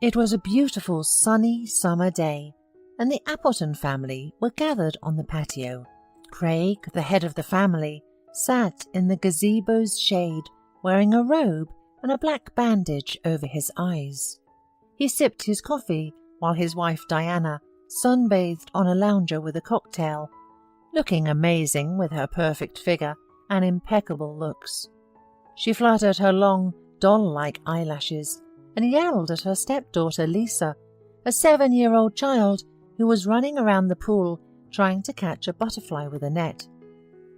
It was a beautiful sunny summer day, and the Appleton family were gathered on the patio. Craig, the head of the family, sat in the gazebo's shade, wearing a robe and a black bandage over his eyes. He sipped his coffee while his wife Diana sunbathed on a lounger with a cocktail, looking amazing with her perfect figure and impeccable looks. She fluttered her long, doll-like eyelashes and yelled at her stepdaughter Lisa, a 7-year-old child who was running around the pool trying to catch a butterfly with a net.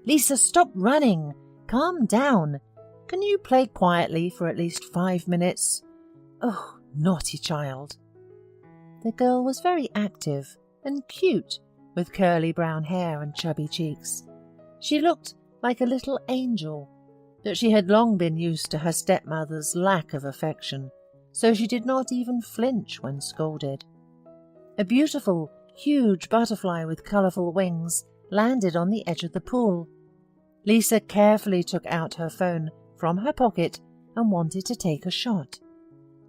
"Lisa, stop running! Calm down! Can you play quietly for at least 5 minutes? Oh, naughty child." The girl was very active and cute, with curly brown hair and chubby cheeks. She looked like a little angel, but she had long been used to her stepmother's lack of affection, so she did not even flinch when scolded. A beautiful, huge butterfly with colourful wings landed on the edge of the pool. Lisa carefully took out her phone from her pocket and wanted to take a shot.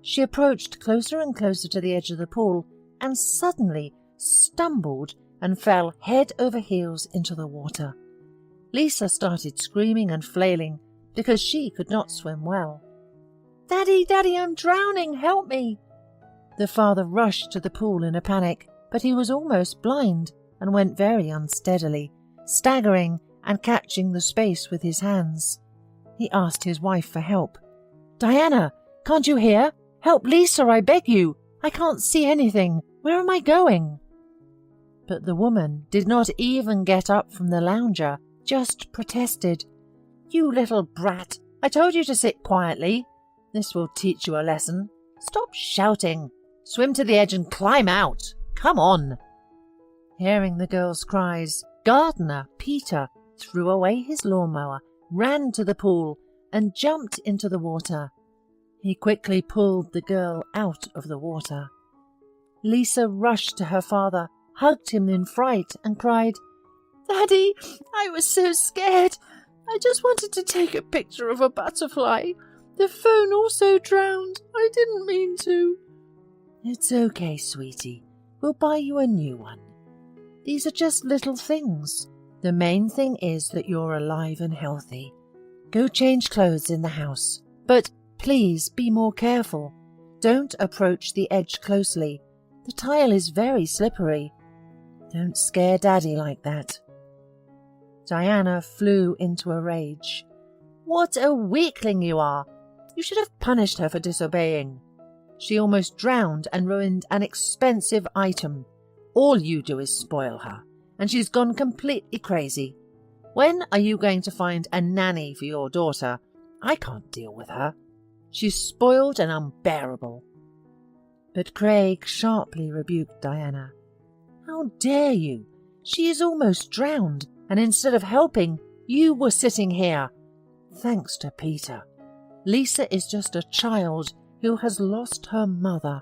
She approached closer and closer to the edge of the pool and suddenly stumbled and fell head over heels into the water. Lisa started screaming and flailing because she could not swim well. "Daddy, Daddy, I'm drowning! Help me!" The father rushed to the pool in a panic, but he was almost blind and went very unsteadily, staggering and catching the space with his hands. He asked his wife for help. "Diana, can't you hear? Help Lisa, I beg you! I can't see anything. Where am I going?" But the woman did not even get up from the lounger, just protested. "You little brat! I told you to sit quietly. This will teach you a lesson. Stop shouting. Swim to the edge and climb out. Come on." Hearing the girl's cries, gardener Peter threw away his lawnmower, ran to the pool, and jumped into the water. He quickly pulled the girl out of the water. Lisa rushed to her father, hugged him in fright, and cried, "Daddy, I was so scared. I just wanted to take a picture of a butterfly. The phone also drowned. I didn't mean to." "It's okay, sweetie. We'll buy you a new one. These are just little things. The main thing is that you're alive and healthy. Go change clothes in the house. But please be more careful. Don't approach the edge closely. The tile is very slippery. Don't scare Daddy like that." Diana flew into a rage. "What a weakling you are! You should have punished her for disobeying. She almost drowned and ruined an expensive item. All you do is spoil her, and she's gone completely crazy. When are you going to find a nanny for your daughter? I can't deal with her. She's spoiled and unbearable." But Craig sharply rebuked Diana. "How dare you? She is almost drowned, and instead of helping, you were sitting here. Thanks to Peter. Lisa is just a child who has lost her mother.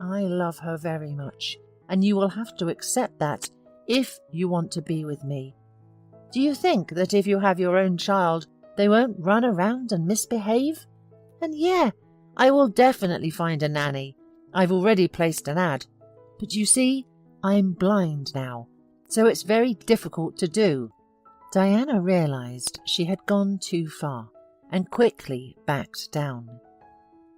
I love her very much, and you will have to accept that if you want to be with me. Do you think that if you have your own child, they won't run around and misbehave? And yeah, I will definitely find a nanny. I've already placed an ad. But you see, I'm blind now, so it's very difficult to do." Diana realized she had gone too far and quickly backed down.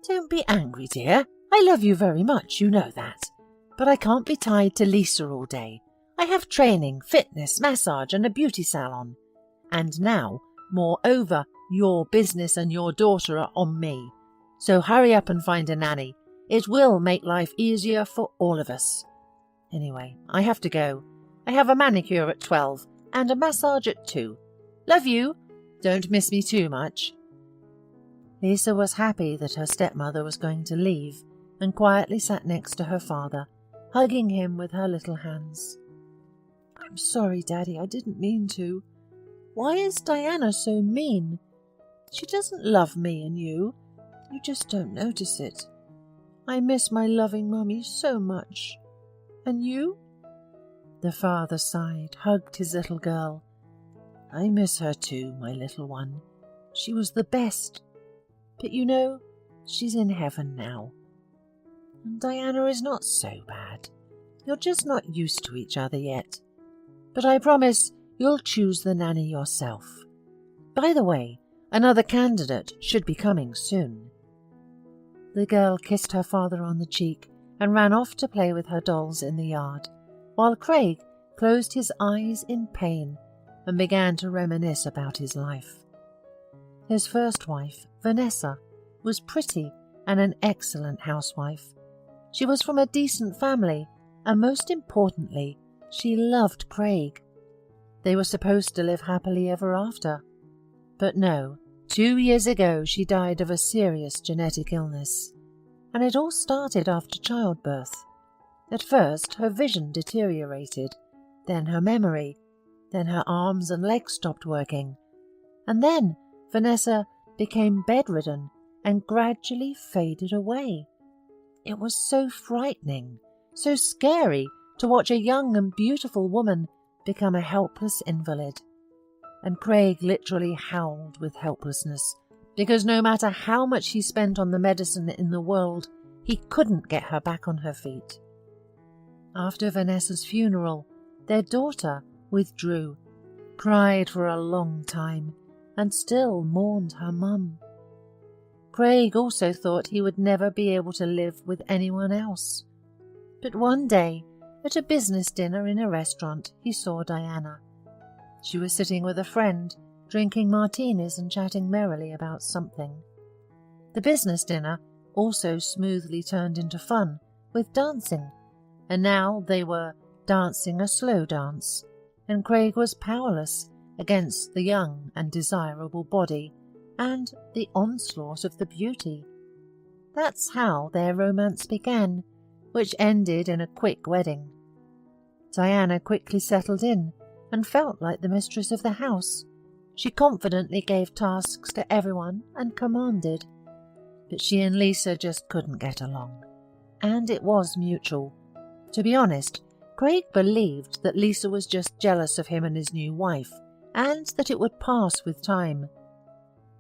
"Don't be angry, dear. I love you very much, you know that. But I can't be tied to Lisa all day. I have training, fitness, massage and a beauty salon. And now, moreover, your business and your daughter are on me. So hurry up and find a nanny. It will make life easier for all of us. Anyway, I have to go. I have a manicure at 12 and a massage at 2. Love you. Don't miss me too much." Lisa was happy that her stepmother was going to leave and quietly sat next to her father, hugging him with her little hands. "I'm sorry, Daddy, I didn't mean to. Why is Diana so mean? She doesn't love me and you. You just don't notice it. I miss my loving mummy so much. And you?" The father sighed, hugged his little girl. "I miss her too, my little one. She was the best. But you know, she's in heaven now." and Diana is not so bad. You're just not used to each other yet. But I promise you'll choose the nanny yourself. By the way, another candidate should be coming soon." The girl kissed her father on the cheek and ran off to play with her dolls in the yard, while Craig closed his eyes in pain and began to reminisce about his life. His first wife, Vanessa, was pretty and an excellent housewife. She was from a decent family, and most importantly, she loved Craig. They were supposed to live happily ever after. But no, 2 years ago she died of a serious genetic illness, and it all started after childbirth. At first her vision deteriorated, then her memory, then her arms and legs stopped working, and then Vanessa became bedridden and gradually faded away. It was so frightening, so scary to watch a young and beautiful woman become a helpless invalid. And Craig literally howled with helplessness, because no matter how much he spent on the medicine in the world, he couldn't get her back on her feet. After Vanessa's funeral, their daughter withdrew, cried for a long time, and still mourned her mum. Craig also thought he would never be able to live with anyone else. But one day, at a business dinner in a restaurant, he saw Diana. She was sitting with a friend, drinking martinis and chatting merrily about something. The business dinner also smoothly turned into fun, with dancing, and now they were dancing a slow dance, and Craig was powerless against the young and desirable body and the onslaught of the beauty. That's how their romance began, which ended in a quick wedding. Diana quickly settled in and felt like the mistress of the house. She confidently gave tasks to everyone and commanded. But she and Lisa just couldn't get along. And it was mutual. To be honest, Craig believed that Lisa was just jealous of him and his new wife, and that it would pass with time.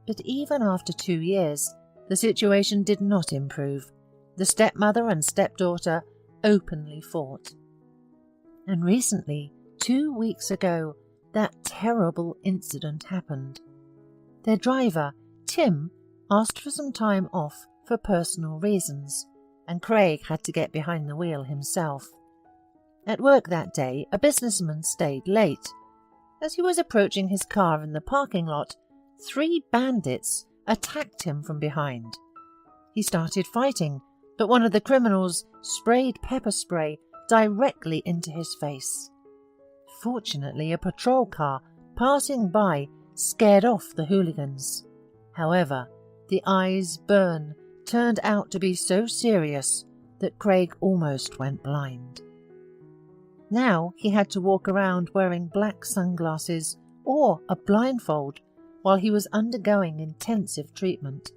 But even after 2 years, the situation did not improve. The stepmother and stepdaughter openly fought. And recently, 2 weeks ago, that terrible incident happened. Their driver, Tim, asked for some time off for personal reasons, and Craig had to get behind the wheel himself. At work that day, a businessman stayed late. As he was approaching his car in the parking lot, 3 bandits attacked him from behind. He started fighting, but one of the criminals sprayed pepper spray directly into his face. Fortunately, a patrol car passing by scared off the hooligans. However, the eye's burn turned out to be so serious that Craig almost went blind. Now he had to walk around wearing black sunglasses or a blindfold while he was undergoing intensive treatment.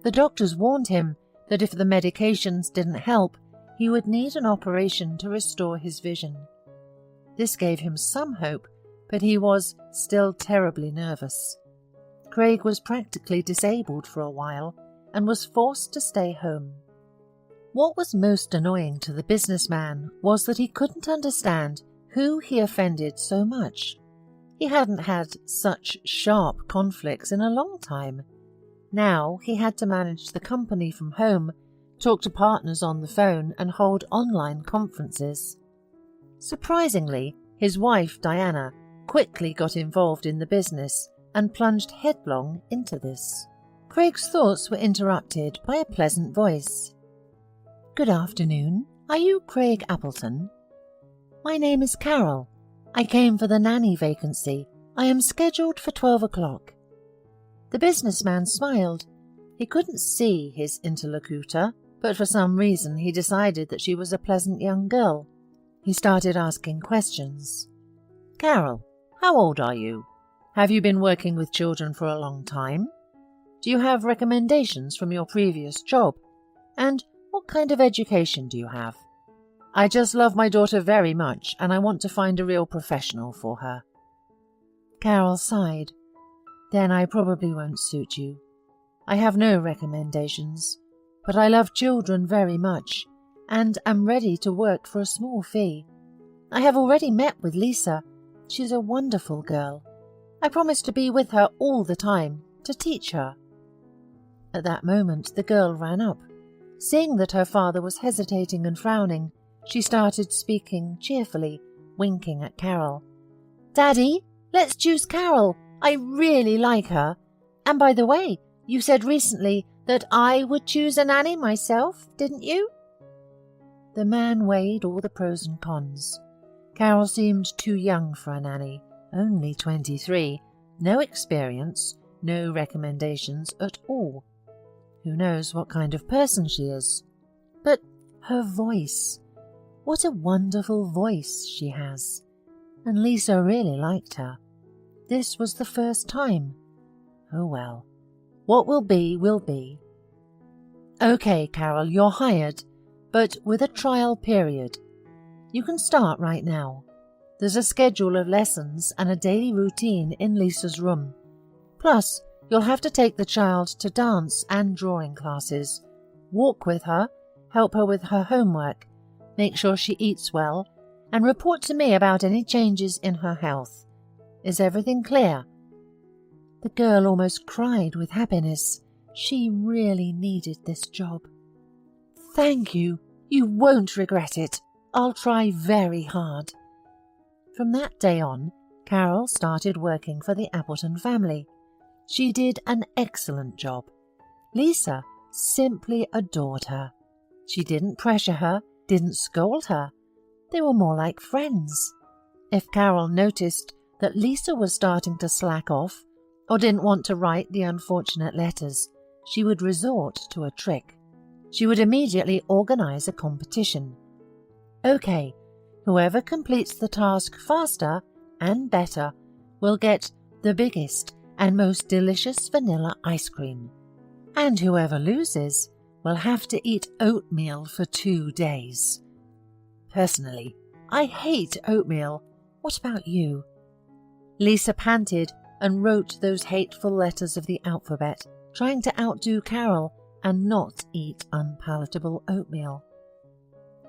The doctors warned him that if the medications didn't help, he would need an operation to restore his vision. This gave him some hope, but he was still terribly nervous. Craig was practically disabled for a while and was forced to stay home. What was most annoying to the businessman was that he couldn't understand who he offended so much. He hadn't had such sharp conflicts in a long time. Now he had to manage the company from home, talk to partners on the phone, and hold online conferences. Surprisingly, his wife, Diana, quickly got involved in the business and plunged headlong into this. Craig's thoughts were interrupted by a pleasant voice. "Good afternoon. Are you Craig Appleton?" "My name is Carol. I came for the nanny vacancy. I am scheduled for 12 o'clock. The businessman smiled. He couldn't see his interlocutor, but for some reason he decided that she was a pleasant young girl. He started asking questions. "Carol, how old are you? Have you been working with children for a long time? Do you have recommendations from your previous job? And what kind of education do you have? I just love my daughter very much, and I want to find a real professional for her." Carol sighed. "Then I probably won't suit you. I have no recommendations. but I love children very much and am ready to work for a small fee. I have already met with Lisa. She's a wonderful girl. I promise to be with her all the time, to teach her." At that moment the girl ran up. Seeing that her father was hesitating and frowning, she started speaking cheerfully, winking at Carol. "Daddy, let's choose Carol. I really like her. And by the way, you said recently that I would choose a nanny myself, didn't you?" The man weighed all the pros and cons. Carol seemed too young for a nanny, only 23, no experience, no recommendations at all. Who knows what kind of person she is? But her voice, what a wonderful voice she has. And Lisa really liked her. This was the first time. Oh well, what will be will be. "Okay, Carol, you're hired, but with a trial period. You can start right now. There's a schedule of lessons and a daily routine in Lisa's room. Plus, you'll have to take the child to dance and drawing classes, walk with her, help her with her homework, make sure she eats well, and report to me about any changes in her health. Is everything clear?" The girl almost cried with happiness. She really needed this job. "Thank you. You won't regret it. I'll try very hard." From that day on, Carol started working for the Appleton family. She did an excellent job. Lisa simply adored her. She didn't pressure her, didn't scold her. They were more like friends. If Carol noticed that Lisa was starting to slack off or didn't want to write the unfortunate letters, she would resort to a trick. She would immediately organize a competition. "Okay, whoever completes the task faster and better will get the biggest and most delicious vanilla ice cream. And whoever loses will have to eat oatmeal for 2 days. Personally, I hate oatmeal. What about you?" Lisa panted and wrote those hateful letters of the alphabet, trying to outdo Carol and not eat unpalatable oatmeal.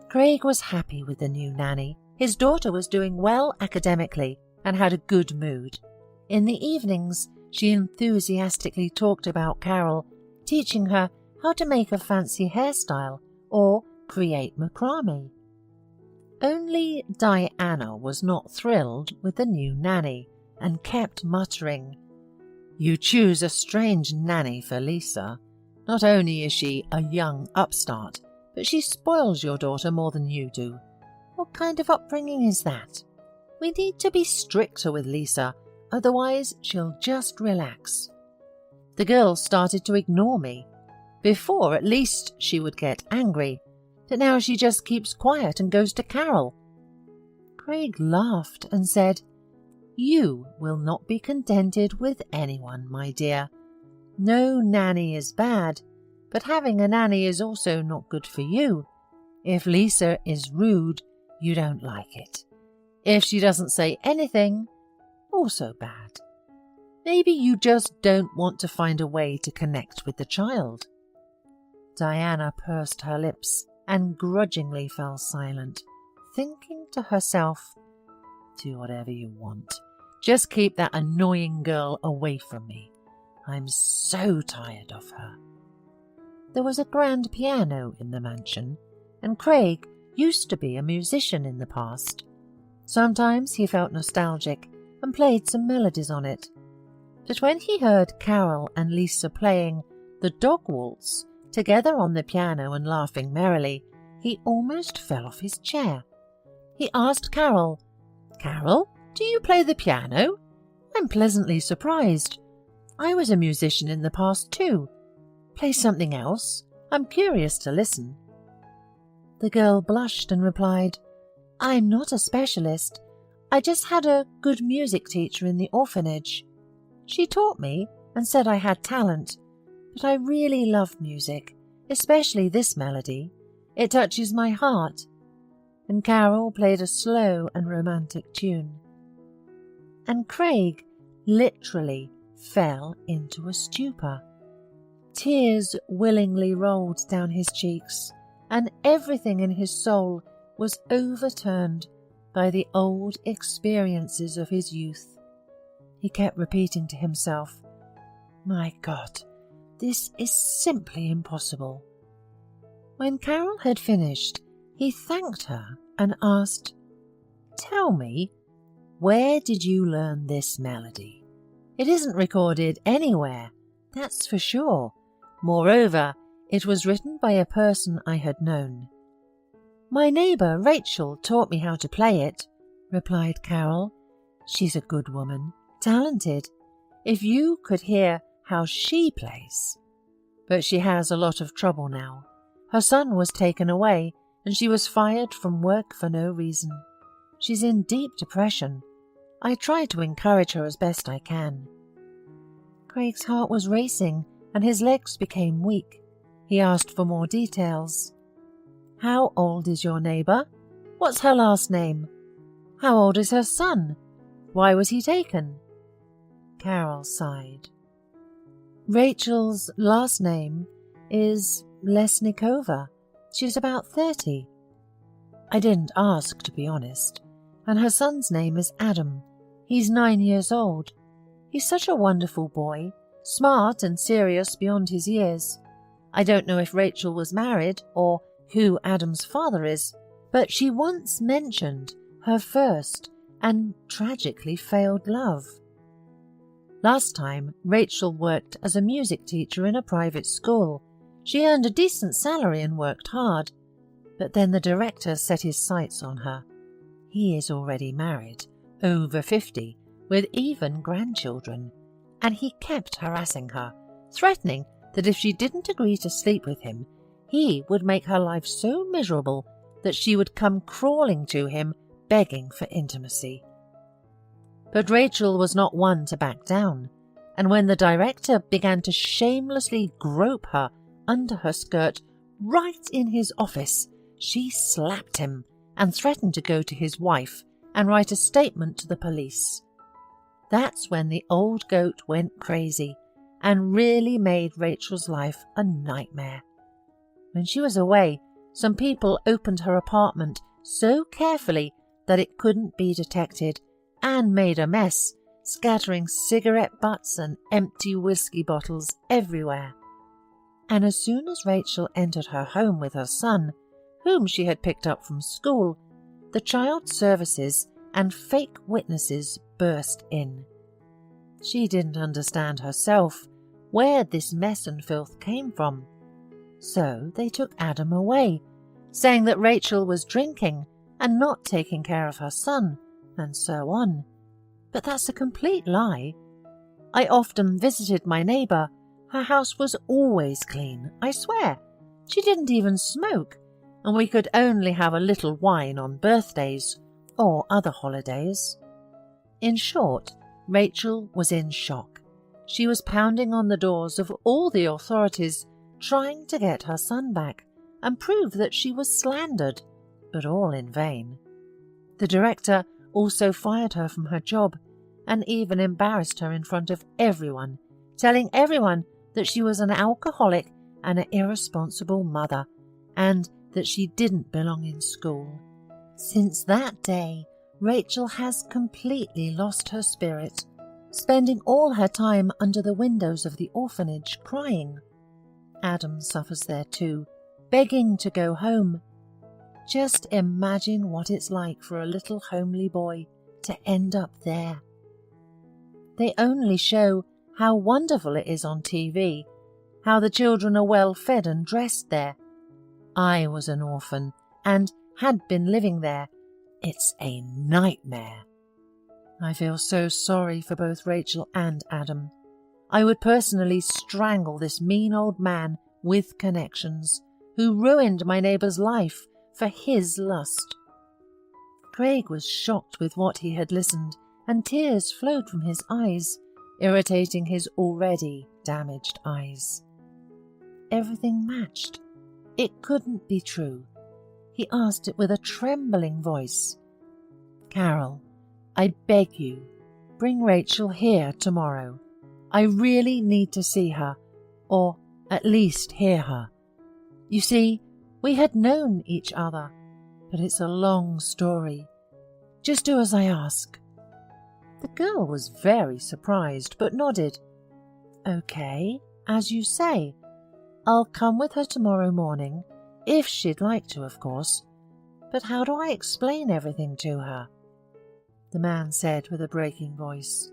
Craig was happy with the new nanny. His daughter was doing well academically and had a good mood. In the evenings, she enthusiastically talked about Carol, teaching her how to make a fancy hairstyle or create macrame. Only Diana was not thrilled with the new nanny and kept muttering, "You choose a strange nanny for Lisa. Not only is she a young upstart, but she spoils your daughter more than you do. What kind of upbringing is that? We need to be stricter with Lisa, otherwise she'll just relax." The girl started to ignore me. Before, at least, she would get angry, but now she just keeps quiet and goes to Carol. Craig laughed and said, "You will not be contented with anyone, my dear. No nanny is bad, but having a nanny is also not good for you. If Lisa is rude, you don't like it. If she doesn't say anything, also bad. Maybe you just don't want to find a way to connect with the child." Diana pursed her lips and grudgingly fell silent, thinking to herself, "Do whatever you want. Just keep that annoying girl away from me. I'm so tired of her." There was a grand piano in the mansion, and Craig used to be a musician in the past. Sometimes he felt nostalgic and played some melodies on it. But when he heard Carol and Lisa playing the dog waltz together on the piano and laughing merrily, he almost fell off his chair. He asked Carol, "Carol, do you play the piano? I'm pleasantly surprised. I was a musician in the past too. Play something else. I'm curious to listen." The girl blushed and replied, "I'm not a specialist. I just had a good music teacher in the orphanage. She taught me and said I had talent, but I really love music, especially this melody. It touches my heart." And Carol played a slow and romantic tune. And Craig literally fell into a stupor. Tears willingly rolled down his cheeks, and everything in his soul was overturned by the old experiences of his youth. He kept repeating to himself, "My God, this is simply impossible." When Carol had finished, he thanked her and asked, "Tell me, where did you learn this melody? It isn't recorded anywhere, that's for sure. Moreover, it was written by a person I had known." "My neighbour Rachel taught me how to play it," replied Carol. "She's a good woman, talented. If you could hear how she plays. But she has a lot of trouble now. Her son was taken away, and she was fired from work for no reason. She's in deep depression. I try to encourage her as best I can." Craig's heart was racing, and his legs became weak. He asked for more details. "How old is your neighbour? What's her last name? How old is her son? Why was he taken?" Carol sighed. "Rachel's last name is Lesnikova. She's about 30. I didn't ask, to be honest. And her son's name is Adam. He's 9 years old. He's such a wonderful boy, smart and serious beyond his years. I don't know if Rachel was married or who Adam's father is, but she once mentioned her first and tragically failed love. Last time, Rachel worked as a music teacher in a private school. She earned a decent salary and worked hard, but then the director set his sights on her. He is already married, over 50, with even grandchildren, and he kept harassing her, threatening that if she didn't agree to sleep with him, he would make her life so miserable that she would come crawling to him, begging for intimacy. But Rachel was not one to back down, and when the director began to shamelessly grope her under her skirt right in his office, she slapped him and threatened to go to his wife and write a statement to the police. That's when the old goat went crazy and really made Rachel's life a nightmare. When she was away, some people opened her apartment so carefully that it couldn't be detected and made a mess, scattering cigarette butts and empty whiskey bottles everywhere. And as soon as Rachel entered her home with her son, whom she had picked up from school, the child services and fake witnesses burst in. She didn't understand herself where this mess and filth came from. So they took Adam away, saying that Rachel was drinking and not taking care of her son, and so on. But that's a complete lie. I often visited my neighbour. Her house was always clean, I swear. She didn't even smoke, and we could only have a little wine on birthdays or other holidays. In short, Rachel was in shock. She was pounding on the doors of all the authorities, trying to get her son back and prove that she was slandered, but all in vain. The director also fired her from her job and even embarrassed her in front of everyone, telling everyone that she was an alcoholic and an irresponsible mother, and that she didn't belong in school. Since that day, Rachel has completely lost her spirit, spending all her time under the windows of the orphanage crying. Adam suffers there too, begging to go home. Just imagine what it's like for a little homely boy to end up there. They only show how wonderful it is on TV, how the children are well fed and dressed there. I was an orphan and had been living there. It's a nightmare. I feel so sorry for both Rachel and Adam. I would personally strangle this mean old man with connections who ruined my neighbour's life for his lust. Craig was shocked with what he had listened, and tears flowed from his eyes, irritating his already damaged eyes. Everything matched. It couldn't be true. He asked it with a trembling voice. "Carol, I beg you, bring Rachel here tomorrow. I really need to see her, or at least hear her. You see, we had known each other, but it's a long story. Just do as I ask." The girl was very surprised, but nodded. "Okay, as you say. I'll come with her tomorrow morning, if she'd like to, of course. But how do I explain everything to her?" The man said with a breaking voice.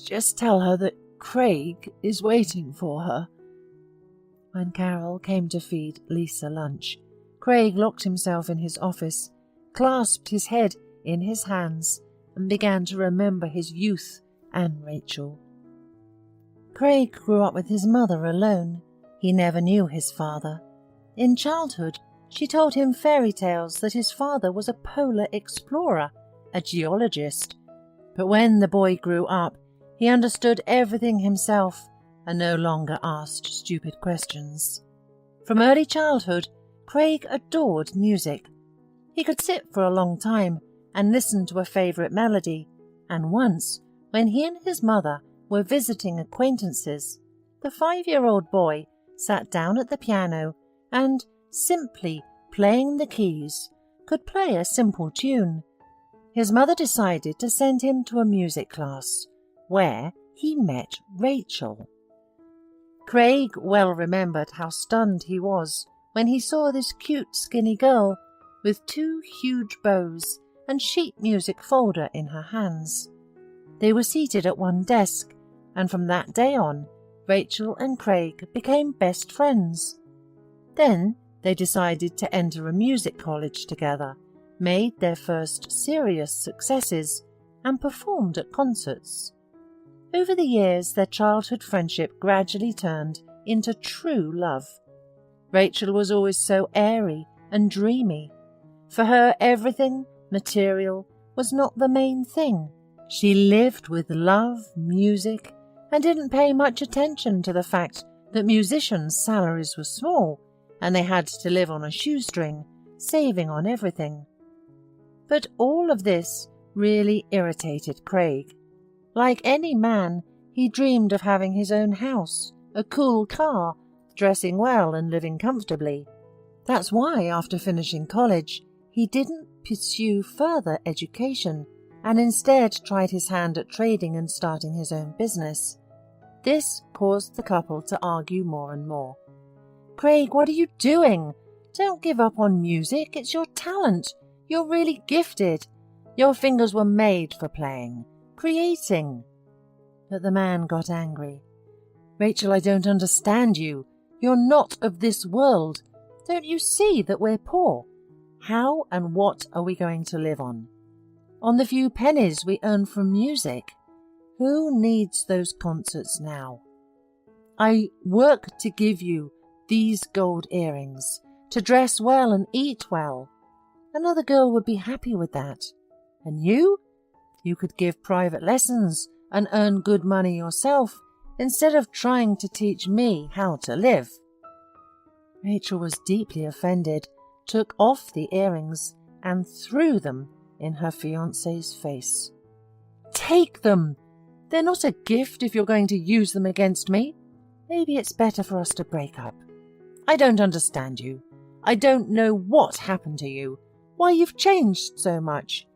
"Just tell her that Craig is waiting for her." When Carol came to feed Lisa lunch, Craig locked himself in his office, clasped his head in his hands, and began to remember his youth and Rachel. Craig grew up with his mother alone. He never knew his father. In childhood, she told him fairy tales that his father was a polar explorer, a geologist. But when the boy grew up, he understood everything himself and no longer asked stupid questions. From early childhood, Craig adored music. He could sit for a long time and listen to a favourite melody, and once, when he and his mother were visiting acquaintances, the 5-year-old boy sat down at the piano and, simply playing the keys, could play a simple tune. His mother decided to send him to a music class, where he met Rachel. Craig well remembered how stunned he was when he saw this cute skinny girl with 2 huge bows and sheet music folder in her hands. They were seated at one desk, and from that day on, Rachel and Craig became best friends. Then they decided to enter a music college together, made their first serious successes, and performed at concerts. Over the years, their childhood friendship gradually turned into true love. Rachel was always so airy and dreamy. For her, everything material was not the main thing. She lived with love, music, and didn't pay much attention to the fact that musicians' salaries were small and they had to live on a shoestring, saving on everything. But all of this really irritated Craig. Like any man, he dreamed of having his own house, a cool car, dressing well and living comfortably. That's why, after finishing college, he didn't pursue further education and instead tried his hand at trading and starting his own business. This caused the couple to argue more and more. "Craig, what are you doing? Don't give up on music. It's your talent. You're really gifted. Your fingers were made for playing, creating." But the man got angry. "Rachel, I don't understand you. You're not of this world. Don't you see that we're poor? How and what are we going to live on? On the few pennies we earn from music? Who needs those concerts now? I work to give you these gold earrings, to dress well and eat well. Another girl would be happy with that. And you? You could give private lessons and earn good money yourself instead of trying to teach me how to live." Rachel was deeply offended, took off the earrings and threw them in her fiancé's face. "Take them! They're not a gift if you're going to use them against me. Maybe it's better for us to break up. I don't understand you. I don't know what happened to you, why you've changed so much.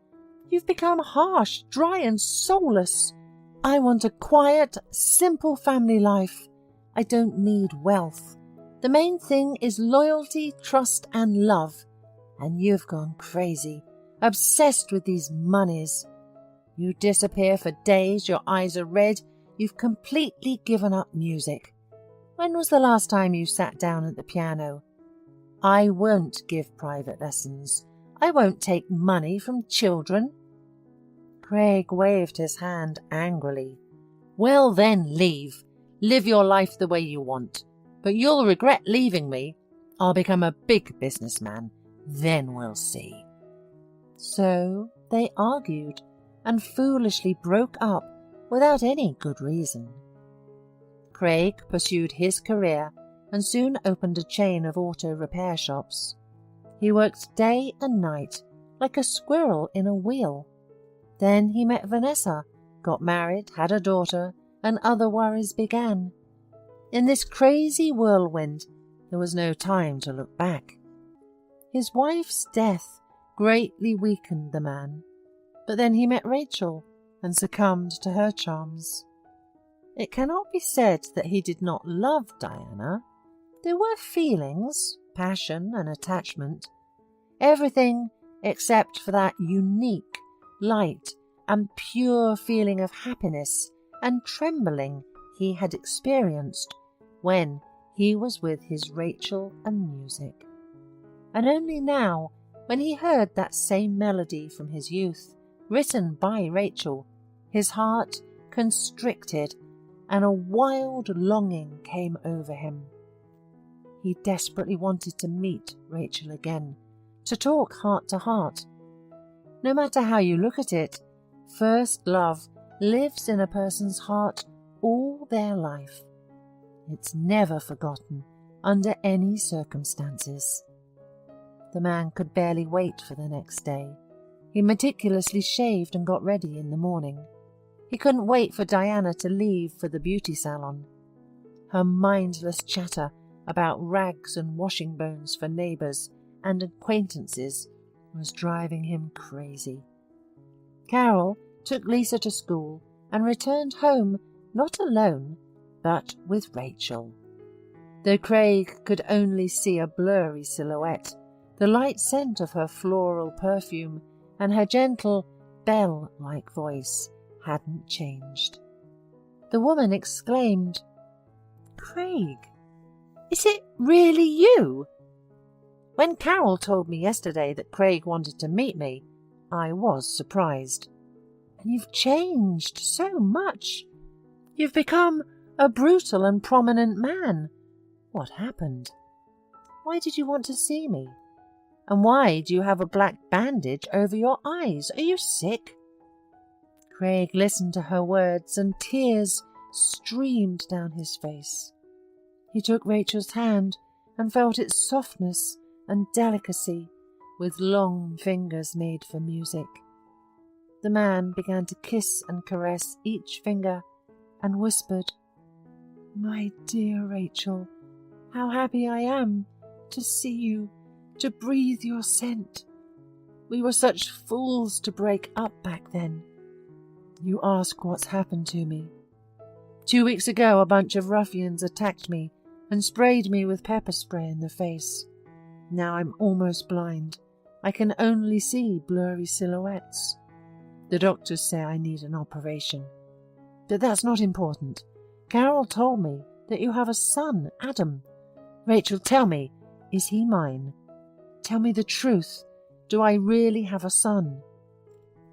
You've become harsh, dry and soulless. I want a quiet, simple family life. I don't need wealth. The main thing is loyalty, trust and love. And you've gone crazy, obsessed with these monies. You disappear for days, your eyes are red, you've completely given up music. When was the last time you sat down at the piano? I won't give private lessons. I won't take money from children." Craig waved his hand angrily. "Well then, leave. Live your life the way you want. But you'll regret leaving me. I'll become a big businessman. Then we'll see." So they argued and foolishly broke up without any good reason. Craig pursued his career and soon opened a chain of auto repair shops. He worked day and night like a squirrel in a wheel. Then he met Vanessa, got married, had a daughter, and other worries began. In this crazy whirlwind, there was no time to look back. His wife's death greatly weakened the man, but then he met Rachel and succumbed to her charms. It cannot be said that he did not love Diana. There were feelings, passion and attachment, everything except for that unique, light and pure feeling of happiness and trembling he had experienced when he was with his Rachel and music. And only now, when he heard that same melody from his youth, written by Rachel, his heart constricted and a wild longing came over him. He desperately wanted to meet Rachel again, to talk heart to heart. No matter how you look at it, first love lives in a person's heart all their life. It's never forgotten under any circumstances. The man could barely wait for the next day. He meticulously shaved and got ready in the morning. He couldn't wait for Diana to leave for the beauty salon. Her mindless chatter about rags and washing bones for neighbours and acquaintances was driving him crazy. Carol took Lisa to school and returned home not alone, but with Rachel. Though Craig could only see a blurry silhouette, the light scent of her floral perfume and her gentle, bell-like voice hadn't changed. The woman exclaimed, "Craig, is it really you?" When Carol told me yesterday that Craig wanted to meet me, I was surprised. "And you've changed so much. You've become a brutal and prominent man. What happened? Why did you want to see me? And why do you have a black bandage over your eyes? Are you sick?" Craig listened to her words and tears streamed down his face. He took Rachel's hand and felt its softness and delicacy with long fingers made for music. The man began to kiss and caress each finger and whispered, "My dear Rachel, how happy I am to see you, to breathe your scent. We were such fools to break up back then. You ask what's happened to me. 2 weeks ago a bunch of ruffians attacked me and sprayed me with pepper spray in the face. Now I'm almost blind. I can only see blurry silhouettes. The doctors say I need an operation. But that's not important. Carol told me that you have a son, Adam. Rachel, tell me, is he mine? Tell me the truth. Do I really have a son?"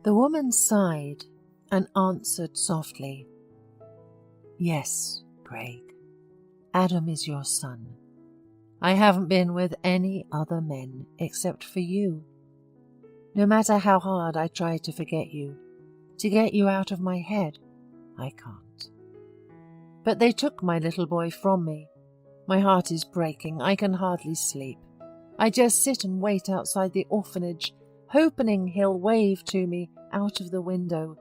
The woman sighed and answered softly, "Yes, Craig. Adam is your son. I haven't been with any other men except for you. No matter how hard I try to forget you, to get you out of my head, I can't. But they took my little boy from me. My heart is breaking. I can hardly sleep. I just sit and wait outside the orphanage, hoping he'll wave to me out of the window.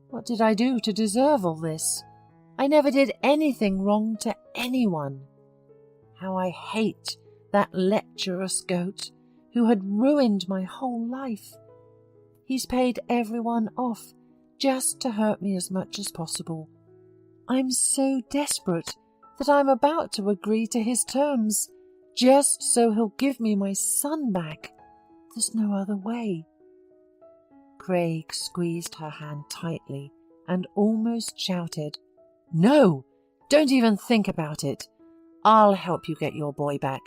What did I do to deserve all this? I never did anything wrong to anyone. How I hate that lecherous goat who had ruined my whole life. He's paid everyone off just to hurt me as much as possible. I'm so desperate that I'm about to agree to his terms, just so he'll give me my son back. There's no other way." Craig squeezed her hand tightly and almost shouted, "No! Don't even think about it. I'll help you get your boy back.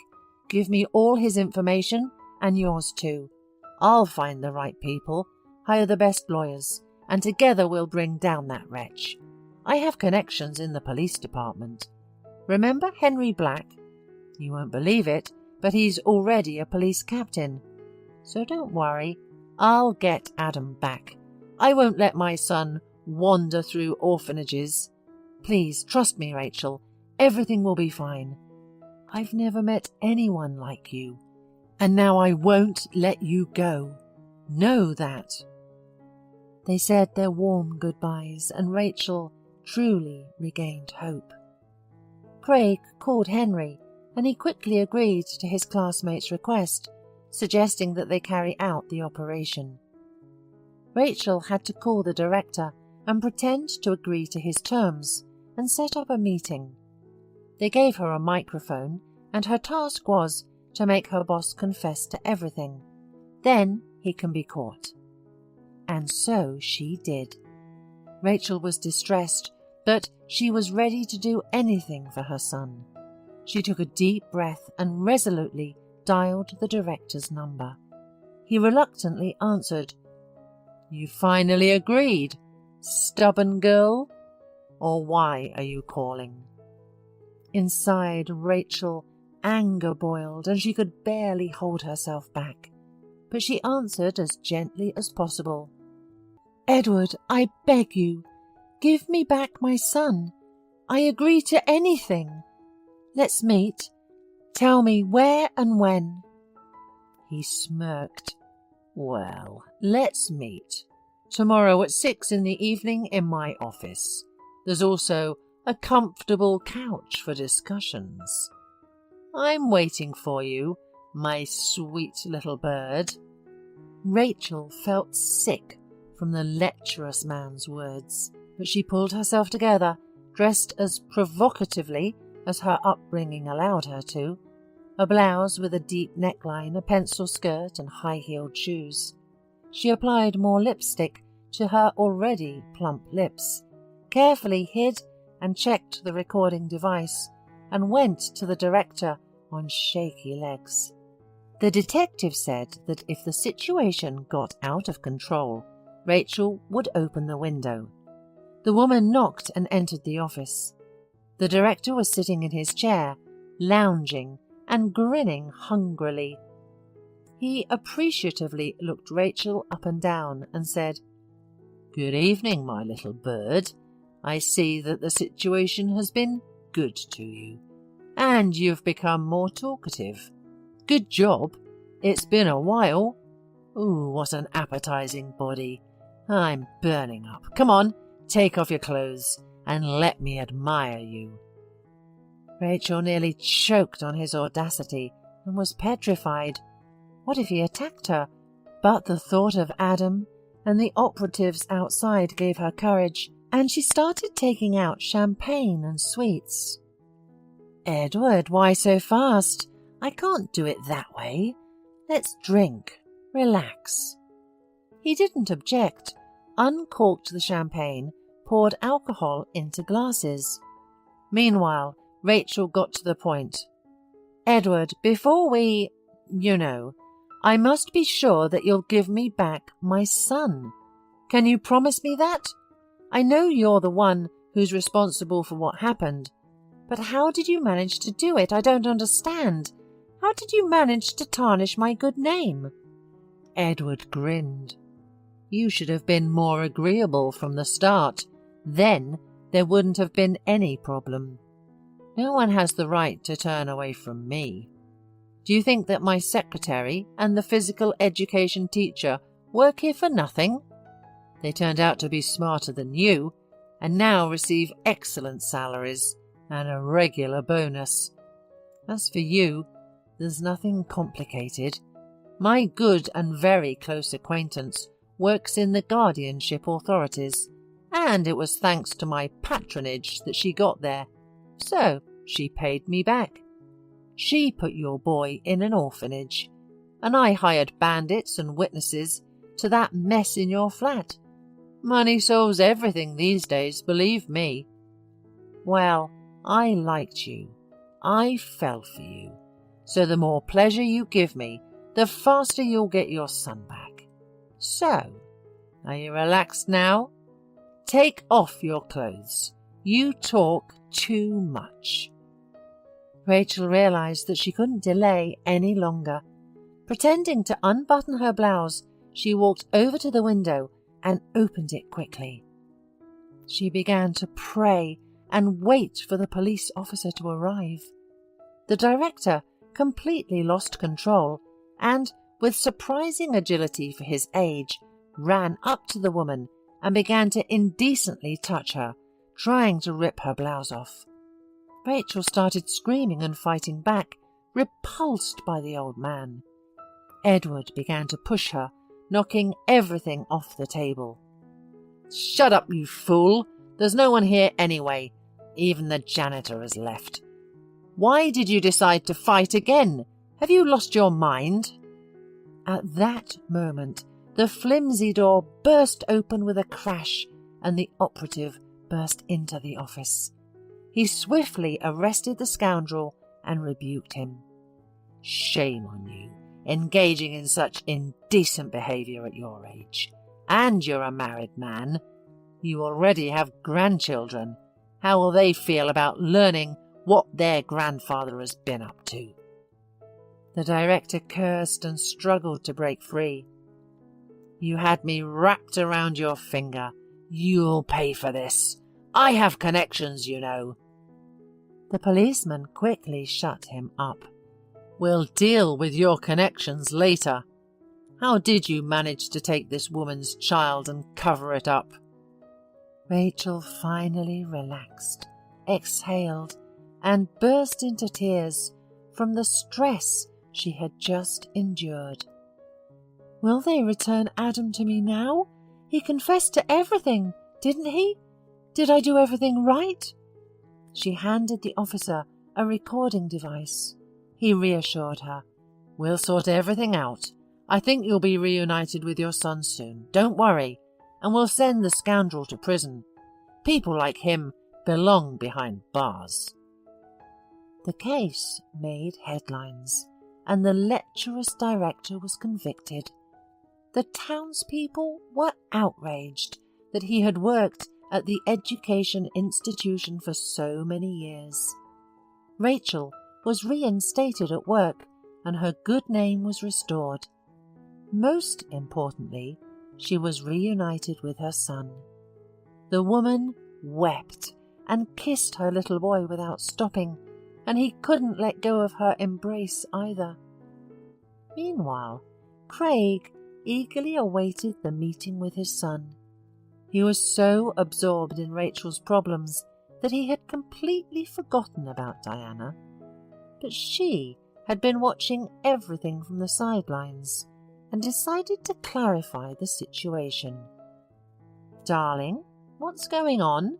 Give me all his information, and yours too. I'll find the right people, hire the best lawyers, and together we'll bring down that wretch. I have connections in the police department. Remember Henry Black? You won't believe it, but he's already a police captain. So don't worry, I'll get Adam back. I won't let my son wander through orphanages. Please trust me, Rachel. Everything will be fine. I've never met anyone like you, and now I won't let you go. Know that." They said their warm goodbyes, and Rachel truly regained hope. Craig called Henry, and he quickly agreed to his classmate's request, suggesting that they carry out the operation. Rachel had to call the director and pretend to agree to his terms and set up a meeting. They gave her a microphone, and her task was to make her boss confess to everything. Then he can be caught. And so she did. Rachel was distressed, but she was ready to do anything for her son. She took a deep breath and resolutely dialed the director's number. He reluctantly answered. "You finally agreed, stubborn girl? Or why are you calling?" Inside Rachel, anger boiled and she could barely hold herself back. But she answered as gently as possible. "Edward, I beg you, give me back my son. I agree to anything. Let's meet. Tell me where and when." He smirked. "Well, let's meet. Tomorrow at 6 in the evening in my office. There's also a comfortable couch for discussions. I'm waiting for you, my sweet little bird." Rachel felt sick from the lecherous man's words, but she pulled herself together, dressed as provocatively as her upbringing allowed her to, a blouse with a deep neckline, a pencil skirt and high-heeled shoes. She applied more lipstick to her already plump lips, carefully hid and checked the recording device, and went to the director on shaky legs. The detective said that if the situation got out of control, Rachel would open the window. The woman knocked and entered the office. The director was sitting in his chair, lounging and grinning hungrily. He appreciatively looked Rachel up and down and said, "Good evening, my little bird. I see that the situation has been good to you, and you've become more talkative. Good job. It's been a while. Ooh, what an appetizing body. I'm burning up. Come on, take off your clothes and let me admire you." Rachel nearly choked on his audacity and was petrified. What if he attacked her? But the thought of Adam and the operatives outside gave her courage, and she started taking out champagne and sweets. "Edward, why so fast? I can't do it that way. Let's drink. Relax." He didn't object, uncorked the champagne, poured alcohol into glasses. Meanwhile, Rachel got to the point. "Edward, before we, I must be sure that you'll give me back my son. Can you promise me that? I know you're the one who's responsible for what happened, but how did you manage to do it? I don't understand. How did you manage to tarnish my good name?" Edward grinned. "You should have been more agreeable from the start. Then there wouldn't have been any problem. No one has the right to turn away from me. Do you think that my secretary and the physical education teacher work here for nothing? They turned out to be smarter than you, and now receive excellent salaries and a regular bonus. As for you, there's nothing complicated. My good and very close acquaintance works in the guardianship authorities, and it was thanks to my patronage that she got there. So she paid me back. She put your boy in an orphanage, and I hired bandits and witnesses to that mess in your flat. Money solves everything these days, believe me. Well, I liked you. I fell for you. So the more pleasure you give me, the faster you'll get your son back. So, are you relaxed now? Take off your clothes. You talk too much." Rachel realized that she couldn't delay any longer. Pretending to unbutton her blouse, she walked over to the window and opened it quickly. She began to pray and wait for the police officer to arrive. The director completely lost control and, with surprising agility for his age, ran up to the woman and began to indecently touch her, trying to rip her blouse off. Rachel started screaming and fighting back, repulsed by the old man. Edward began to push her, knocking everything off the table. "Shut up, you fool! There's no one here anyway. Even the janitor has left. Why did you decide to fight again? Have you lost your mind?" At that moment, the flimsy door burst open with a crash, and the operative burst into the office. He swiftly arrested the scoundrel and rebuked him. "Shame on you, engaging in such indecent behaviour at your age. And you're a married man. You already have grandchildren. How will they feel about learning what their grandfather has been up to?" The director cursed and struggled to break free. "You had me wrapped around your finger. You'll pay for this. I have connections, you know." The policeman quickly shut him up. "We'll deal with your connections later. How did you manage to take this woman's child and cover it up?" Rachel finally relaxed, exhaled, and burst into tears from the stress she had just endured. "Will they return Adam to me now? He confessed to everything, didn't he? Did I do everything right?" She handed the officer a recording device. He reassured her. "We'll sort everything out. I think you'll be reunited with your son soon. Don't worry. And we'll send the scoundrel to prison. People like him belong behind bars." The case made headlines, and the lecherous director was convicted. The townspeople were outraged that he had worked at the education institution for so many years. Rachel was reinstated at work, and her good name was restored. Most importantly, she was reunited with her son. The woman wept and kissed her little boy without stopping, and he couldn't let go of her embrace either. Meanwhile, Craig eagerly awaited the meeting with his son. He was so absorbed in Rachel's problems that he had completely forgotten about Diana. But she had been watching everything from the sidelines and decided to clarify the situation. "Darling, what's going on?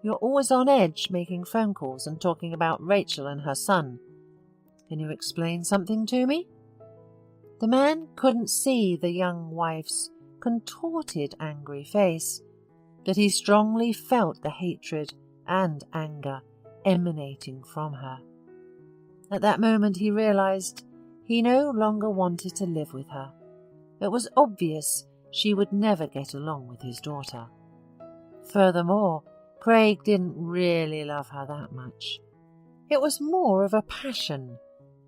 You're always on edge making phone calls and talking about Rachel and her son. Can you explain something to me?" The man couldn't see the young wife's contorted, angry face, but he strongly felt the hatred and anger emanating from her. At that moment he realized he no longer wanted to live with her. It was obvious she would never get along with his daughter. Furthermore, Craig didn't really love her that much. It was more of a passion,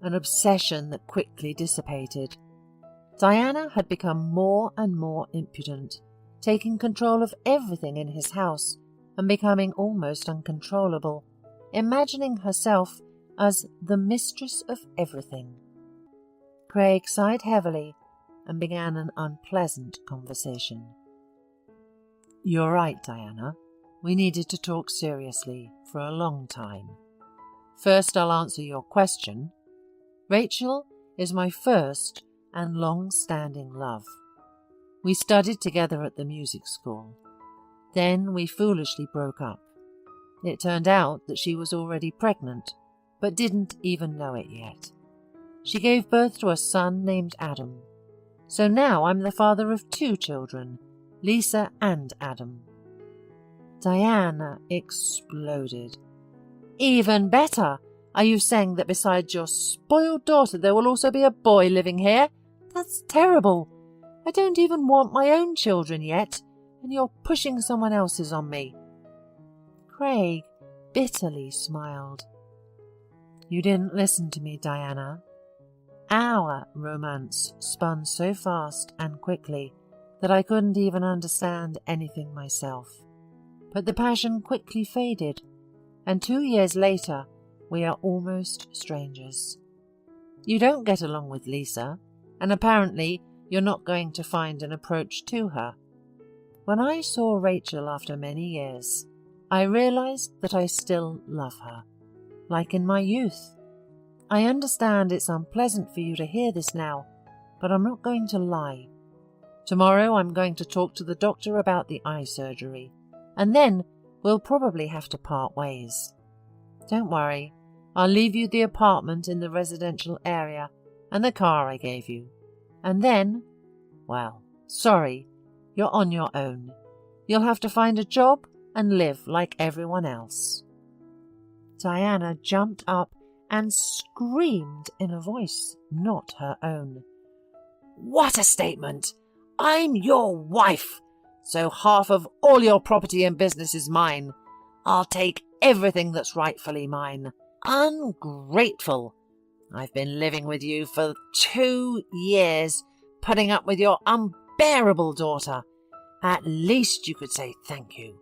an obsession that quickly dissipated. Diana had become more and more impudent, taking control of everything in his house and becoming almost uncontrollable, imagining herself as the mistress of everything. Craig sighed heavily and began an unpleasant conversation. "You're right, Diana. We needed to talk seriously for a long time. First, I'll answer your question. Rachel is my first and long-standing love. We studied together at the music school. Then we foolishly broke up. It turned out that she was already pregnant, but didn't even know it yet. She gave birth to a son named Adam. So now I'm the father of 2 children, Lisa and Adam." Diana exploded. "Even better! Are you saying that besides your spoiled daughter there will also be a boy living here? That's terrible! I don't even want my own children yet, and you're pushing someone else's on me." Craig bitterly smiled. "You didn't listen to me, Diana. Our romance spun so fast and quickly that I couldn't even understand anything myself. But the passion quickly faded, and 2 years later we are almost strangers. You don't get along with Lisa, and apparently you're not going to find an approach to her. When I saw Rachel after many years, I realized that I still love her, like in my youth. I understand it's unpleasant for you to hear this now, but I'm not going to lie. Tomorrow I'm going to talk to the doctor about the eye surgery, and then we'll probably have to part ways. Don't worry, I'll leave you the apartment in the residential area and the car I gave you. And then, well, sorry, you're on your own. You'll have to find a job and live like everyone else. Diana jumped up and screamed in a voice not her own. What a statement! I'm your wife, so half of all your property and business is mine. I'll take everything that's rightfully mine. Ungrateful! I've been living with you for 2 years, putting up with your unbearable daughter. At least you could say thank you.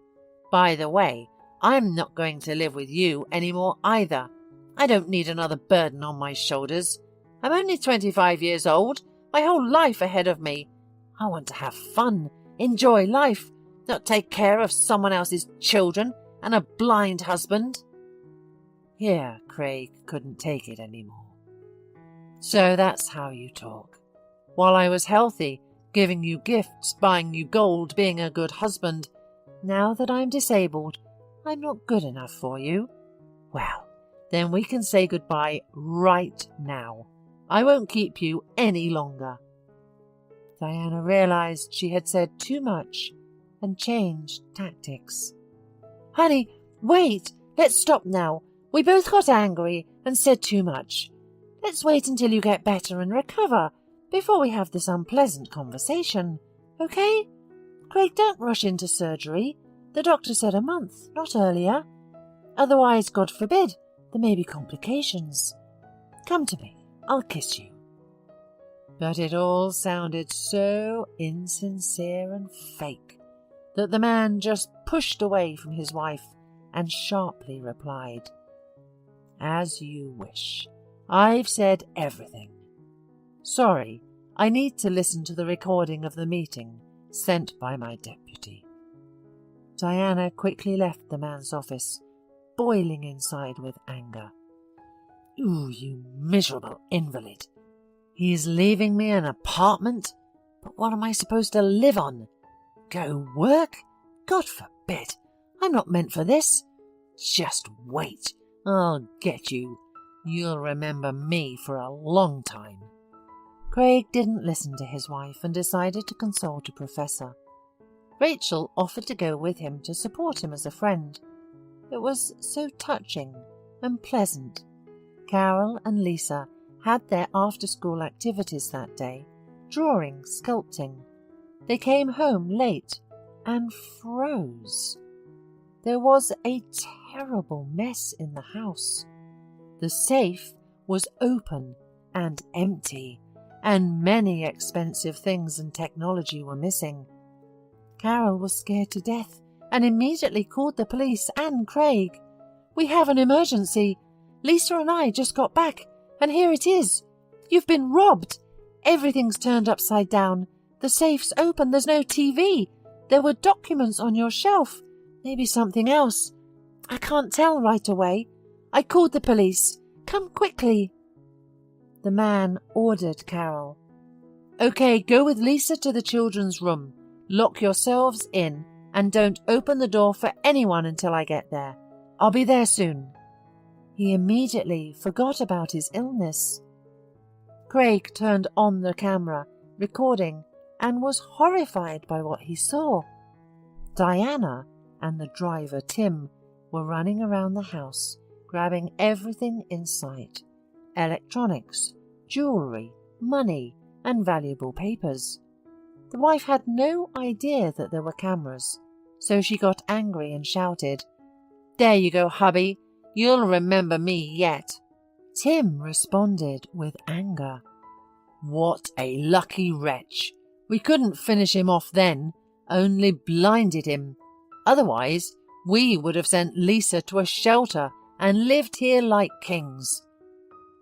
By the way, I'm not going to live with you anymore either. I don't need another burden on my shoulders. I'm only 25 years old, my whole life ahead of me. I want to have fun, enjoy life, not take care of someone else's children and a blind husband. Here, Craig couldn't take it anymore. So that's how you talk. While I was healthy, giving you gifts, buying you gold, being a good husband. Now that I'm disabled, I'm not good enough for you. Well, then we can say goodbye right now. I won't keep you any longer. Diana realized she had said too much and changed tactics. Honey, wait! Let's stop now. We both got angry and said too much. Let's wait until you get better and recover before we have this unpleasant conversation, okay? Craig, don't rush into surgery. The doctor said a month, not earlier. Otherwise, God forbid, there may be complications. Come to me. I'll kiss you. But it all sounded so insincere and fake that the man just pushed away from his wife and sharply replied, As you wish. I've said everything. Sorry, I need to listen to the recording of the meeting sent by my deputy. Diana quickly left the man's office, boiling inside with anger. Ooh, you miserable invalid. He's leaving me an apartment? But what am I supposed to live on? Go work? God forbid. I'm not meant for this. Just wait. I'll get you. You'll remember me for a long time. Craig didn't listen to his wife and decided to consult a professor. Rachel offered to go with him to support him as a friend. It was so touching and pleasant. Carol and Lisa had their after-school activities that day, drawing, sculpting. They came home late and froze. There was a terrible mess in the house. The safe was open and empty, and many expensive things and technology were missing. Carol was scared to death and immediately called the police and Craig. We have an emergency. Lisa and I just got back, and here it is. You've been robbed. Everything's turned upside down. The safe's open. There's no TV. There were documents on your shelf. Maybe something else. I can't tell right away. I called the police. Come quickly. The man ordered Carol. Okay, go with Lisa to the children's room. Lock yourselves in and don't open the door for anyone until I get there. I'll be there soon. He immediately forgot about his illness. Craig turned on the camera, recording, and was horrified by what he saw. Diana and the driver, Tim, were running around the house, grabbing everything in sight: electronics, jewellery, money, and valuable papers. The wife had no idea that there were cameras, so she got angry and shouted, There you go, hubby. You'll remember me yet. Tim responded with anger. What a lucky wretch. We couldn't finish him off then, only blinded him. Otherwise, we would have sent Lisa to a shelter and lived here like kings.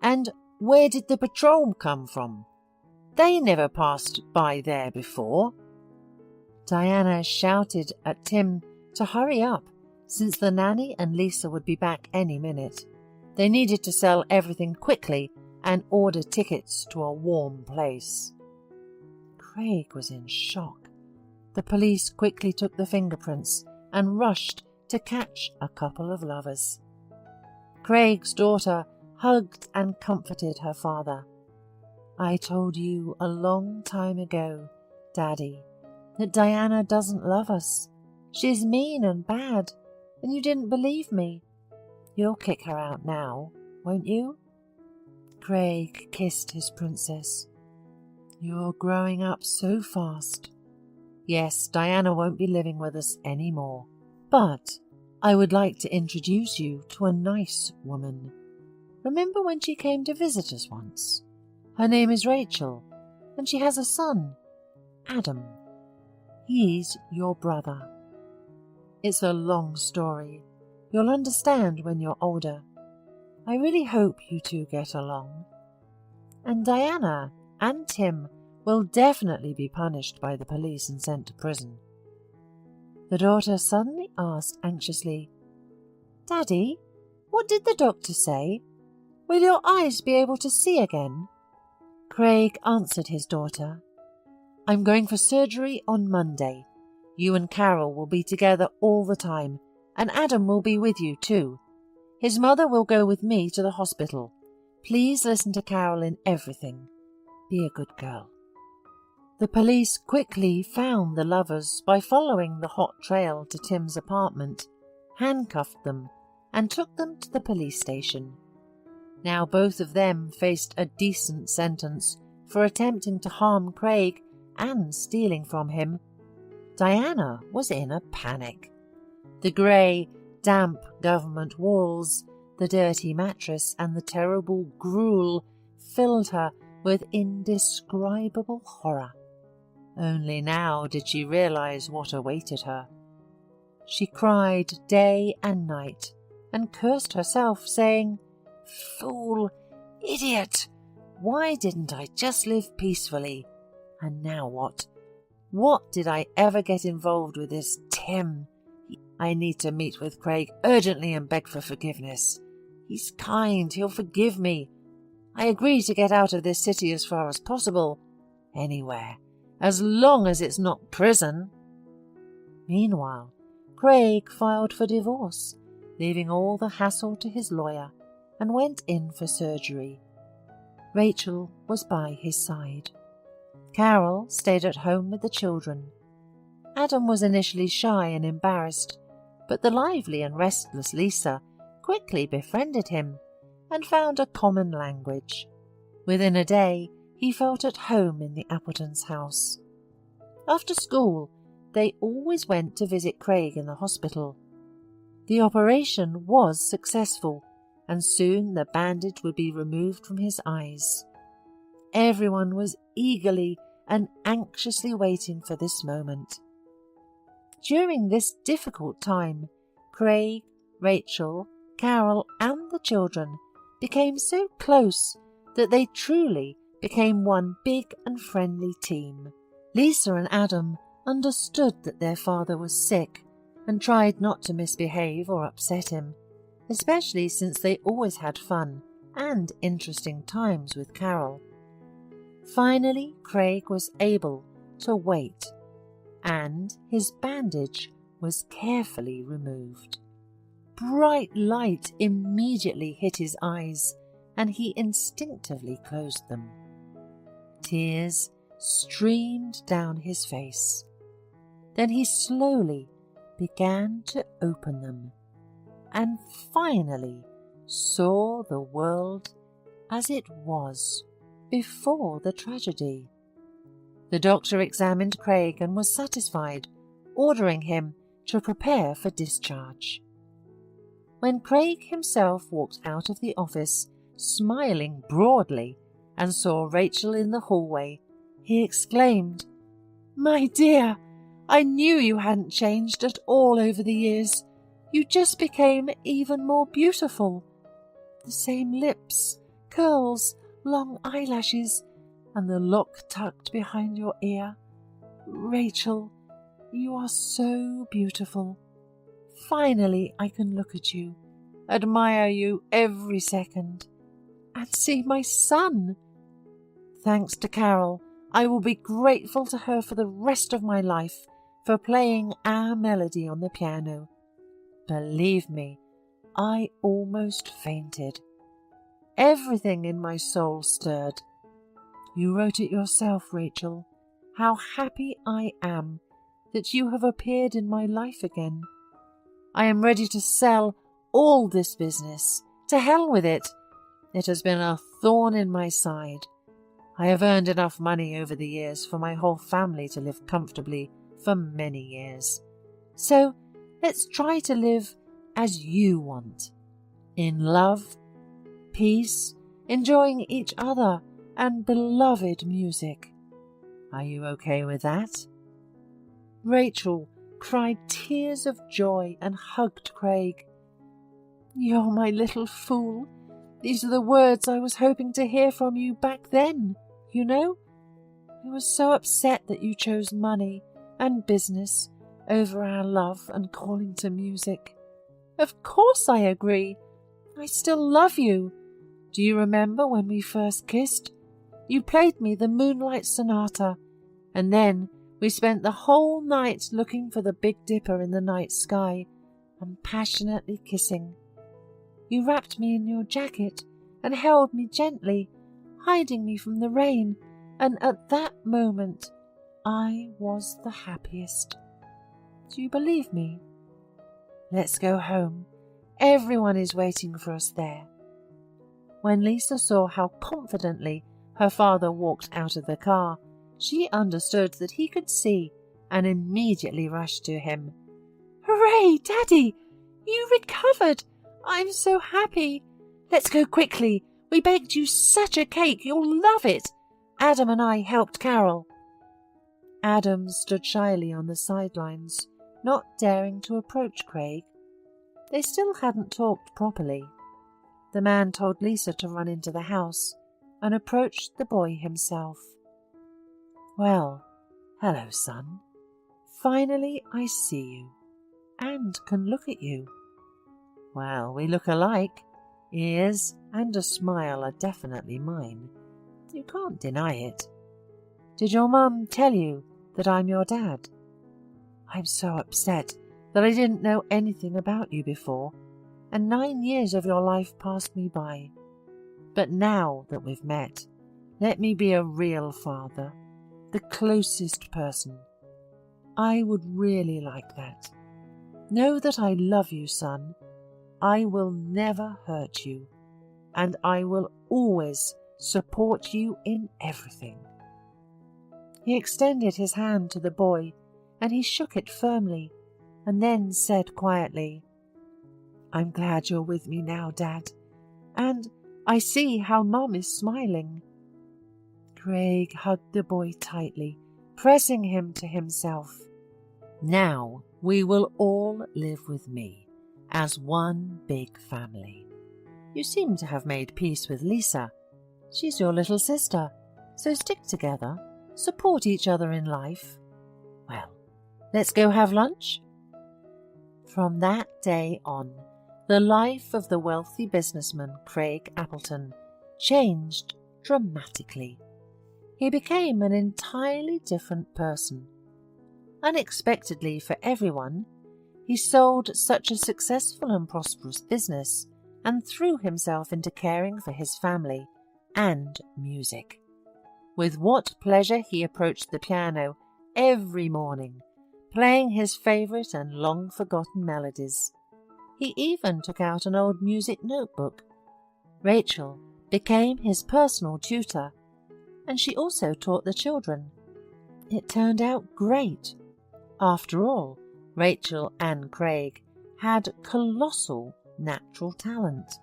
And where did the patrol come from? They never passed by there before. Diana shouted at Tim to hurry up, since the nanny and Lisa would be back any minute. They needed to sell everything quickly and order tickets to a warm place. Craig was in shock. The police quickly took the fingerprints and rushed to catch a couple of lovers. Craig's daughter hugged and comforted her father. "I told you a long time ago, Daddy, that Diana doesn't love us. She's mean and bad, and you didn't believe me. You'll kick her out now, won't you?" Craig kissed his princess. "You're growing up so fast. Yes, Diana won't be living with us anymore. But I would like to introduce you to a nice woman. Remember when she came to visit us once? Her name is Rachel, and she has a son, Adam. He's your brother. It's a long story. You'll understand when you're older. I really hope you two get along. And Diana and Tim will definitely be punished by the police and sent to prison." The daughter suddenly asked anxiously, "Daddy, what did the doctor say? Will your eyes be able to see again?" Craig answered his daughter, "I'm going for surgery on Monday. You and Carol will be together all the time, and Adam will be with you too. His mother will go with me to the hospital. Please listen to Carol in everything. Be a good girl." The police quickly found the lovers by following the hot trail to Tim's apartment, handcuffed them, and took them to the police station. Now both of them faced a decent sentence for attempting to harm Craig and stealing from him. Diana was in a panic. The grey, damp government walls, the dirty mattress, and the terrible gruel filled her with indescribable horror. Only now did she realize what awaited her. She cried day and night and cursed herself, saying, "Fool! Idiot! Why didn't I just live peacefully? And now what? What did I ever get involved with this Tim? I need to meet with Craig urgently and beg for forgiveness. He's kind, he'll forgive me. I agree to get out of this city as far as possible. Anywhere, as long as it's not prison." Meanwhile, Craig filed for divorce, leaving all the hassle to his lawyer, and went in for surgery. Rachel was by his side. Carol stayed at home with the children. Adam was initially shy and embarrassed, but the lively and restless Lisa quickly befriended him and found a common language. Within a day, he felt at home in the Appletons' house. After school, they always went to visit Craig in the hospital. The operation was successful, and soon the bandage would be removed from his eyes. Everyone was eagerly and anxiously waiting for this moment. During this difficult time, Craig, Rachel, Carol, and the children became so close that they truly became one big and friendly team. Lisa and Adam understood that their father was sick and tried not to misbehave or upset him, especially since they always had fun and interesting times with Carol. Finally, Craig was able to wait, and his bandage was carefully removed. Bright light immediately hit his eyes, and he instinctively closed them. Tears streamed down his face. Then he slowly began to open them, and finally saw the world as it was before the tragedy. The doctor examined Craig and was satisfied, ordering him to prepare for discharge. When Craig himself walked out of the office, smiling broadly, and saw Rachel in the hallway, he exclaimed, "My dear, I knew you hadn't changed at all over the years. You just became even more beautiful. The same lips, curls, long eyelashes, and the lock tucked behind your ear. Rachel, you are so beautiful. Finally I can look at you admire you every second, and see my son. Thanks to Carol, I will be grateful to her for the rest of my life for playing our melody on the piano. Believe me, I almost fainted. Everything in my soul stirred. You wrote it yourself, Rachel. How happy I am that you have appeared in my life again. I am ready to sell all this business. To hell with it. It has been a thorn in my side. I have earned enough money over the years for my whole family to live comfortably for many years. So let's try to live as you want. In love, peace, enjoying each other, and beloved music. Are you okay with that? Rachel cried tears of joy and hugged Craig. You're my little fool. These are the words I was hoping to hear from you back then, you know? I was so upset that you chose money and business over our love and calling to music. Of course I agree. I still love you. Do you remember when we first kissed? You played me the Moonlight Sonata, and then we spent the whole night looking for the Big Dipper in the night sky and passionately kissing. You wrapped me in your jacket and held me gently, hiding me from the rain, and at that moment I was the happiest. Do you believe me? Let's go home. Everyone is waiting for us there. When Lisa saw how confidently her father walked out of the car, she understood that he could see and immediately rushed to him. Hooray, Daddy! You recovered! I'm so happy! Let's go quickly. We baked you such a cake, you'll love it. Adam and I helped Carol. Adam stood shyly on the sidelines, not daring to approach Craig. They still hadn't talked properly. The man told Lisa to run into the house and approached the boy himself. Well, hello, son. Finally I see you and can look at you. Well, we look alike. Ears and a smile are definitely mine. You can't deny it. Did your mum tell you that I'm your dad? I'm so upset that I didn't know anything about you before, and 9 years of your life passed me by. But now that we've met, let me be a real father, the closest person. I would really like that. Know that I love you, son. I will never hurt you, and I will always support you in everything. He extended his hand to the boy, and he shook it firmly, and then said quietly, I'm glad you're with me now, Dad, and I see how Mum is smiling. Craig hugged the boy tightly, pressing him to himself. Now we will all live with me as one big family. You seem to have made peace with Lisa. She's your little sister, so stick together, support each other in life. Well, let's go have lunch? From that day on, the life of the wealthy businessman Craig Appleton changed dramatically. He became an entirely different person. Unexpectedly for everyone, he sold such a successful and prosperous business and threw himself into caring for his family and music. With what pleasure he approached the piano every morning, playing his favourite and long-forgotten melodies. He even took out an old music notebook. Rachel became his personal tutor, and she also taught the children. It turned out great. After all, Rachel and Craig had colossal natural talent.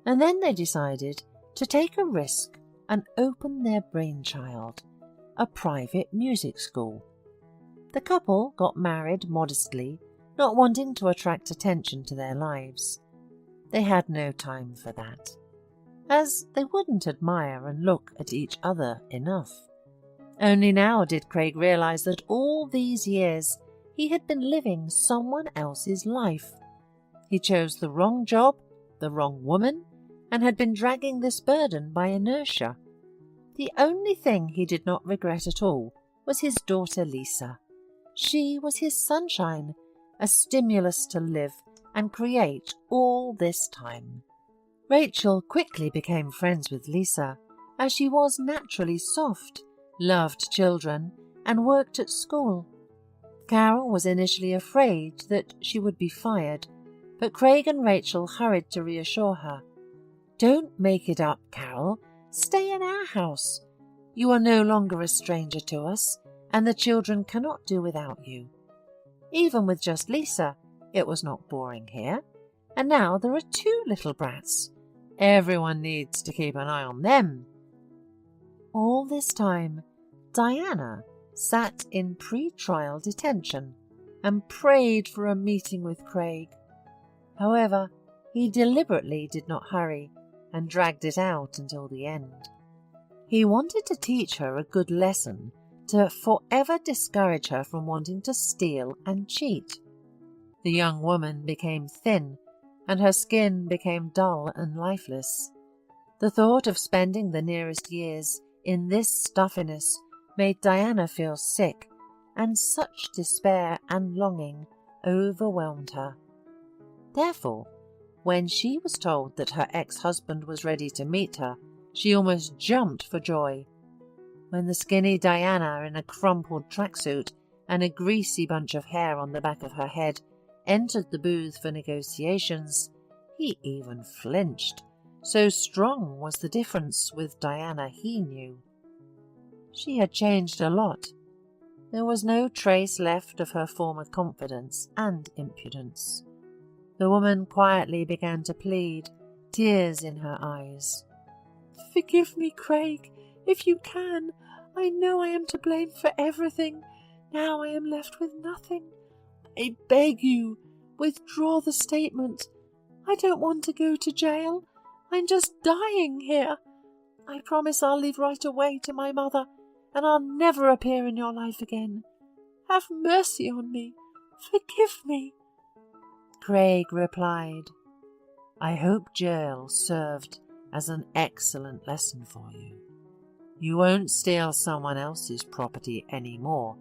And then they decided to take a risk and open their brainchild, a private music school. The couple got married modestly, not wanting to attract attention to their lives. They had no time for that, as they wouldn't admire and look at each other enough. Only now did Craig realize that all these years he had been living someone else's life. He chose the wrong job, the wrong woman, and had been dragging this burden by inertia. The only thing he did not regret at all was his daughter Lisa. She was his sunshine, a stimulus to live and create all this time. Rachel quickly became friends with Lisa, as she was naturally soft, loved children, and worked at school. Carol was initially afraid that she would be fired, but Craig and Rachel hurried to reassure her. "Don't make it up, Carol. Stay in our house. You are no longer a stranger to us, and the children cannot do without you." Even with just Lisa, it was not boring here, and now there are 2 little brats. Everyone needs to keep an eye on them. All this time, Diana sat in pre-trial detention and prayed for a meeting with Craig. However, he deliberately did not hurry and dragged it out until the end. He wanted to teach her a good lesson to forever discourage her from wanting to steal and cheat. The young woman became thin, and her skin became dull and lifeless. The thought of spending the nearest years in this stuffiness made Diana feel sick, and such despair and longing overwhelmed her. Therefore, when she was told that her ex-husband was ready to meet her, she almost jumped for joy. When the skinny Diana, in a crumpled tracksuit and a greasy bunch of hair on the back of her head, entered the booth for negotiations, he even flinched. So strong was the difference with Diana he knew. She had changed a lot. There was no trace left of her former confidence and impudence. The woman quietly began to plead, tears in her eyes. "Forgive me, Craig, if you can. I know I am to blame for everything. Now I am left with nothing. I beg you, withdraw the statement. I don't want to go to jail. I'm just dying here. I promise I'll leave right away to my mother, and I'll never appear in your life again. Have mercy on me. Forgive me." Craig replied, "I hope jail served as an excellent lesson for you. You won't steal someone else's property anymore,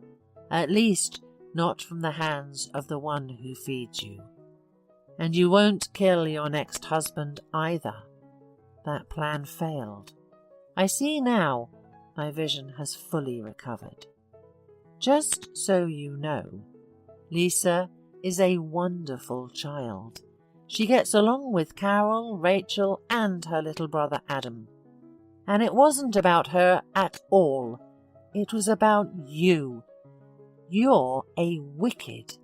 at least not from the hands of the one who feeds you. And you won't kill your next husband either. That plan failed. I see now my vision has fully recovered. Just so you know, Lisa is a wonderful child. She gets along with Carol, Rachel, and her little brother Adam. And it wasn't about her at all. It was about you. You're a wicked,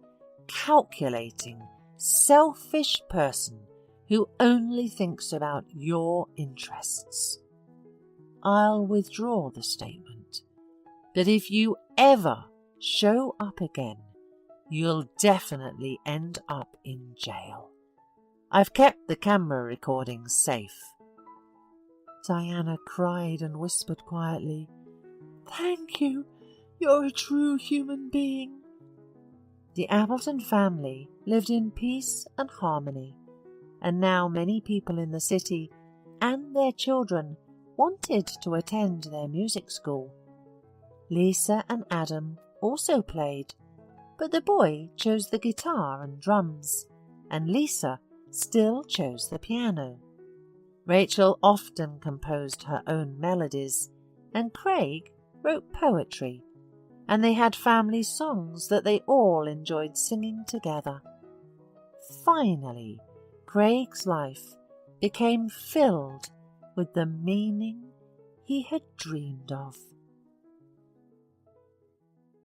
calculating, selfish person who only thinks about your interests. I'll withdraw the statement, but if you ever show up again, you'll definitely end up in jail. I've kept the camera recordings safe." Diana cried and whispered quietly, "Thank you. You're a true human being." The Appleton family lived in peace and harmony, and now many people in the city and their children wanted to attend their music school. Lisa and Adam also played, but the boy chose the guitar and drums, and Lisa still chose the piano. Rachel often composed her own melodies, and Craig wrote poetry, and they had family songs that they all enjoyed singing together. Finally, Craig's life became filled with the meaning he had dreamed of.